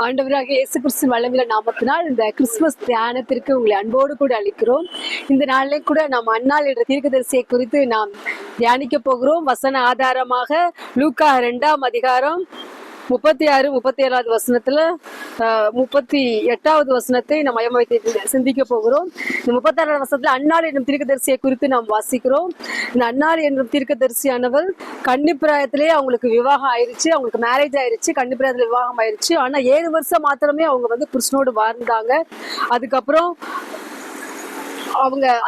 ஆண்டவராக இயேசு கிறிஸ்துவின் வல்லமையுள்ள நாமத்தினால் இந்த கிறிஸ்துமஸ் தியானத்திற்கு உங்களை அன்போடு கூட அளிக்கிறோம். இந்த நாளிலே கூட நாம் அன்னாள் என்ற தீர்க்கதரிசியை குறித்து நாம் தியானிக்க போகிறோம். வசன ஆதாரமாக லூக்கா 2ஆம் அதிகாரம் 36, 37வது வசனத்துல 38வது வசனத்தை நாம் மையம் வைத்து சிந்திக்க போகிறோம். இந்த 36வது வசனத்துல அன்னாள் என்னும் தீர்க்கதரிசியை குறித்து நாம் வாசிக்கிறோம். இந்த அன்னாள் என்னும் தீர்க்கதரிசியானவள் கன்னிப்பிராயத்திலே அவங்களுக்கு விவாகம் ஆயிருச்சு, அவங்களுக்கு மேரேஜ் ஆயிருச்சு, கன்னிப்பிராயத்துல விவாகம் ஆயிருச்சு. ஆனா 7 வருஷம் மாத்திரமே அவங்க புருஷனோடு வாழ்ந்தாங்க. அதுக்கப்புறம்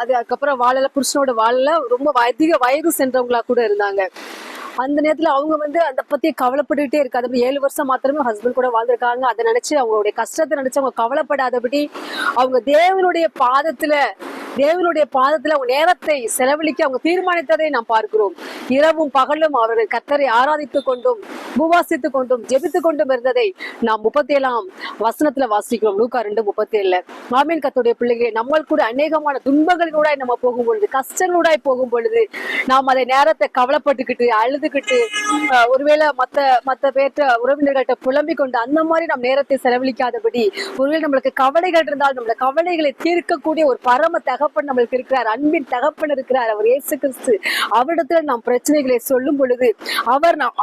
அதுக்கப்புறம் வாழல, புருஷனோட வாழல, ரொம்ப அதிக வயது சென்றவங்களா கூட இருந்தாங்க. அந்த நேரத்துல அவங்க அதை பத்தி கவலைப்பட்டுக்கிட்டே இருக்காது. 7 வருஷம் மாத்திரமே ஹஸ்பண்ட் கூட வாழ்ந்திருக்காங்க. அதை நினைச்சு அவங்களுடைய கஷ்டத்தை நினைச்சு அவங்க கவலைப்படாதபடி அவங்க தேவனுடைய பாதத்துல அவங்க நேரத்தை செலவழிக்க அவங்க தீர்மானித்ததை நாம் பார்க்கிறோம். இரவும் பகலும் அவர்கள் கர்த்தரை ஆராதித்துக் கொண்டும் உபவாசித்துக் கொண்டும் ஜெபித்துக் கொண்டும் இருந்ததை நாம் 37ஆம் வசனத்துல வாசிக்கிறோம். லூக்கா 2:37. ஆமீன். கர்த்தருடைய பிள்ளைகளே, நம்ம கூட அநேகமான துன்பங்களூடாய் நம்ம போகும் பொழுது, கஷ்டங்களூடாய் போகும் பொழுது நாம் அதை நேரத்தை கவலைப்பட்டுக்கிட்டு அழுதுகிட்டு ஒருவேளை மத்த பேற்ற உறவினர்கள்ட்ட புலம்பிக் கொண்டு அந்த மாதிரி நம் நேரத்தை செலவழிக்காதபடி, ஒருவேளை நம்மளுக்கு கவலைகள் இருந்தால் நம்மள கவலைகளை தீர்க்கக்கூடிய ஒரு பரம தகப்பன் நம்மளுக்கு இருக்கிறார், அன்பின் தகப்பன் இருக்கிறார், அவர் இயேசு கிறிஸ்து. அவரிடத்துல நாம் பிரச்சனைகளை சொல்லும் பொழுது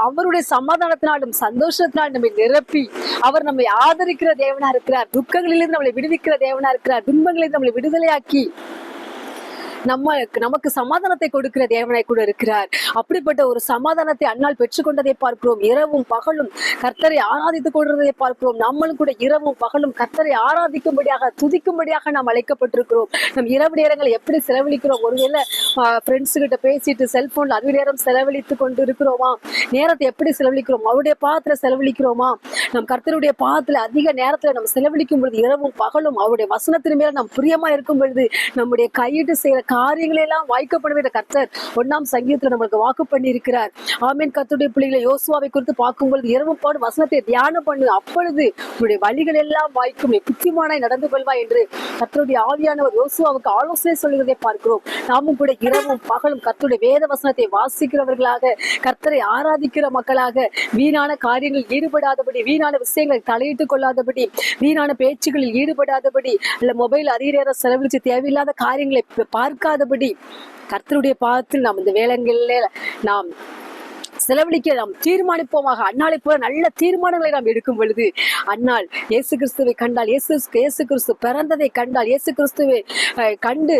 அவருடைய சமாதானத்தினாலும் சந்தோஷத்தினாலும் நம்மை நிரப்பி அவர் நம்மை ஆதரிக்கிற தேவனா இருக்கிறார். துக்கங்களிலிருந்து நம்மளை விடுவிக்கிற தேவனா இருக்கிறார். துன்பங்களிலிருந்து நம்மளை விடுதலையாக்கி நமக்கு சமாதானத்தை கொடுக்கிற தேவனாய் கூட இருக்கிறார். அப்படிப்பட்ட ஒரு சமாதானத்தை அன்னாள் பெற்றுக்கொண்டதை பார்க்கிறோம். இரவும் பகலும் கர்த்தரை ஆராதித்துக் கொள்றதை பார்க்கிறோம். நம்மளும் கூட இரவும் பகலும் கர்த்தரை ஆராதிக்கும்படியாக துதிக்கும்படியாக நாம் அழைக்கப்பட்டிருக்கிறோம். நம் இரவு நேரங்களை எப்படி செலவழிக்கிறோம்? ஒருவேளை ஃப்ரெண்ட்ஸ் கிட்ட பேசிட்டு செல்போன்ல அதிக நேரம் செலவழித்து கொண்டு இருக்கிறோமா? நேரத்தை எப்படி செலவழிக்கிறோம்? அவருடைய பாதத்துல செலவழிக்கிறோமா? நம் கர்த்தருடைய பாதத்துல அதிக நேரத்துல நம்ம செலவழிக்கும் பொழுது, இரவும் பகலும் அவருடைய வசனத்தின் மேல நாம் பிரியமா இருக்கும் பொழுது, நம்முடைய கையிட்டு செய்யற காரியங்களை எல்லாம் வாய்க்கப்படுகிற கர்த்தர் 1ஆம் சங்கீதத்துல நம்மளுக்கு வாக்கு பண்ணி இருக்கிறார். ஆமீன். கர்த்தருடைய பிள்ளைகளை யோசுவாவை குறித்து பார்க்கும்பொழுது, இரவும் பாடு வசனத்தை தியானம் பண்ணு, அப்பொழுது உன்னுடைய வழிகள் எல்லாம் வாய்க்கும், நீ புத்திமானாய் நடந்து கொள்வாய் என்று கர்த்தருடைய ஆவியானவர் யோசுவாவுக்கு ஆலோசனை சொல்லுவதை பார்க்கிறோம். நாமும் கூட இரவும் பகலும் கர்த்தருடைய வேத வசனத்தை வாசிக்கிறவர்களாக, கர்த்தரை ஆராதிக்கிற மக்களாக, வீணான காரியங்களில் ஈடுபடாதபடி, வீணான விஷயங்களை தலையிட்டுக் கொள்ளாதபடி, வீணான பேச்சுகளில் ஈடுபடாதபடி, இல்ல மொபைல் அதிக நேரம் செலவழிச்சு தேவையில்லாத காரியங்களை பார்க்காதபடி கர்த்தருடைய பாதத்தில் நாம் இந்த வேளைகளிலே நாம் செலவழிக்க நாம் தீர்மானிப்போமாக. அன்னாலை போல நல்ல தீர்மானங்களை நாம் எடுக்கும் பொழுது, அன்னாள் இயேசு கிறிஸ்துவை கண்டால், இயேசு கிறிஸ்து பிறந்ததை கண்டால், இயேசு கிறிஸ்துவை கண்டு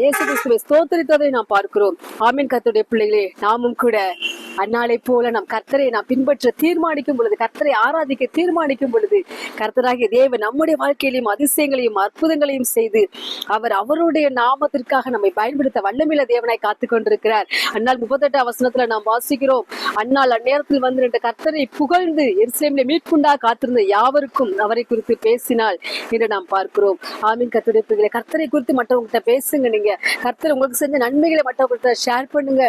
இயேசு கிறிஸ்துவை ஸ்தோத்தரித்ததை நாம் பார்க்கிறோம். ஆமீன். கர்த்தருடைய பிள்ளைகளே, நாமும் கூட அன்னாலை போல நாம் கர்த்தரை நாம் பின்பற்ற தீர்மானிக்கும் பொழுது, கர்த்தரை ஆராதிக்க தீர்மானிக்கும் பொழுது, கர்த்தராகிய தேவன் நம்முடைய வாழ்க்கையிலையும் அதிசயங்களையும் அற்புதங்களையும் செய்து அவருடைய நாமத்திற்காக நம்மை பயன்படுத்த வல்லமையுள்ள தேவனாய் காத்து கொண்டிருக்கிறார். அன்னாள் 38ஆம் வசனத்துல நாம் வாசிக்கிறோம். அன்னாள் அந்நேரத்தில் வந்து ரெண்டு கர்த்தரை புகழ்ந்து எருசலேமிலே மீட்புண்டா காத்திருந்த யாவருக்கும் அவரை குறித்து பேசினாள் என்று நாம் பார்க்கிறோம். ஆமீன். கர்த்தருடைய பிள்ளைகளே, கர்த்தரை குறித்து மற்றவங்ககிட்ட பேசுங்க. நீங்க கர்த்தர் உங்களுக்கு செஞ்ச நன்மைகளை மற்றவங்ககிட்ட ஷேர் பண்ணுங்க.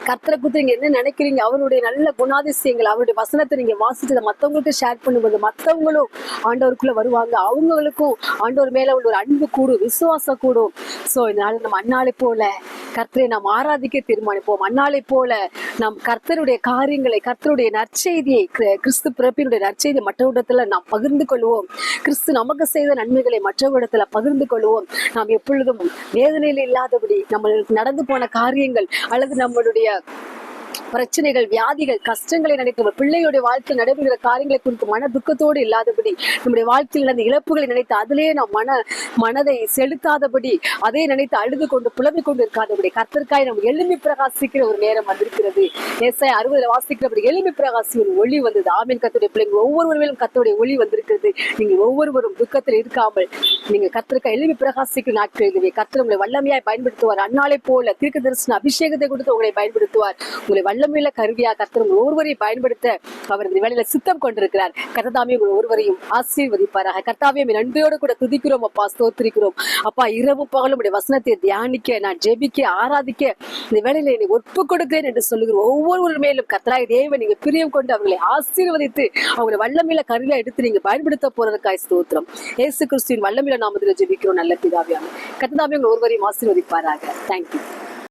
கர்த்தரை குறித்து நீங்க என்ன நினைக்கிறீங்க, அவருடைய நல்ல குணாதிசயங்கள், அவருடைய வசனத்தை நீங்க வாசிச்சதை மற்றவங்களுக்கு ஷேர் பண்ணும்போது மற்றவங்களும் ஆண்டவருக்குள்ள வருவாங்க. அவங்களுக்கும் ஆண்டவர் மேல உள்ள ஒரு அன்பு கூடும், விசுவாசம் கூடும். சோ இதனால நம்ம அன்னாலை போல கர்த்தரை நாம் ஆராதிக்க தீர்மானிப்போம். அன்னாலை போல நாம் கர்த்தருடைய காரியங்களை, கர்த்தருடைய நற்செய்தியை, கிறிஸ்து பிறப்பினுடைய நற்செய்தியை மற்றவரிடத்துல நாம் பகிர்ந்து கொள்வோம். கிறிஸ்து நமக்கு செய்த நன்மைகளை மற்றவரிடத்துல பகிர்ந்து கொள்வோம். நாம் எப்பொழுதும் வேதனையில் இல்லாதபடி, நம்மளுக்கு நடந்து போன காரியங்கள் அல்லது நம்மளுடைய பிரச்சனைகள், வியாதிகள், கஷ்டங்களை நினைத்து பிள்ளையுடைய வாழ்க்கையில் நடைபெறுகிற காரியங்களை குறித்து மன துக்கத்தோடு இல்லாதபடி, நம்முடைய வாழ்க்கையில் நடந்த இழப்புகளை நினைத்து அதிலேயே நாம் மனதை செலுத்தாதபடி, அதை நினைத்து அழுது கொண்டு புலம்பிக் கொண்டு இருக்காதபடி, கர்த்தருக்காய் நம்ம எழும்பி பிரகாசிக்கிற ஒரு நேரம் வந்திருக்கிறது. ஏசாயா 60 வாசிக்கிறபடி எழும்பி பிரகாசி ஒரு ஒளி வந்தது. ஆமீன். கர்த்தருடைய பிள்ளைங்க ஒவ்வொருவரும் கர்த்தருடைய ஒளி வந்திருக்கிறது. நீங்க ஒவ்வொருவரும் துக்கத்தில் இருக்காமல் நீங்க கர்த்தருக்காய் எழும்பி பிரகாசிக்கும் நாட்கள் இதுவே. கர்த்தர் உங்களை வல்லமையாய் பயன்படுத்துவார். அன்னாலை போல தீர்க்க தரிசன அபிஷேகத்தை கொடுத்து உங்களை பயன்படுத்துவார். உங்களை வல்லமையுள்ள கருவியா கர்த்தர் ஒருவரையும் பயன்படுத்த அவர் இந்த வேளையில சித்தம் கொண்டிருக்கிறார். கர்த்தாவே உங்கள் ஒருவரையும் ஆசீர்வதிப்பாராக. கர்த்தாவே நன்றியோடு கூட துதிக்கிறோம் அப்பா, ஸ்தோத்திரிக்கிறோம் அப்பா. இரவு பகலும் உடைய வசனத்தை தியானிக்க, நான் ஜெபிக்க, ஆராதிக்க இந்த வேளையில என்னை ஒப்பு கொடுக்கிறேன் என்று சொல்லுகிறோம். ஒவ்வொரு மேலும் கர்த்தராகிய தேவன் நீங்க பிரியம் கொண்டு அவர்களை ஆசீர்வதித்து அவங்களை வல்லமையில கருவியா எடுத்து நீங்க பயன்படுத்த போறதுக்காய் ஸ்தோத்திரம். இயேசு கிறிஸ்துவின் வல்லமையில நாமத்தில் ஜெபிக்கிறோம் நல்ல பிதாவே. கர்த்தாவே உங்கள் ஒருவரையும் ஆசீர்வதிப்பாராக. தேங்க்யூ.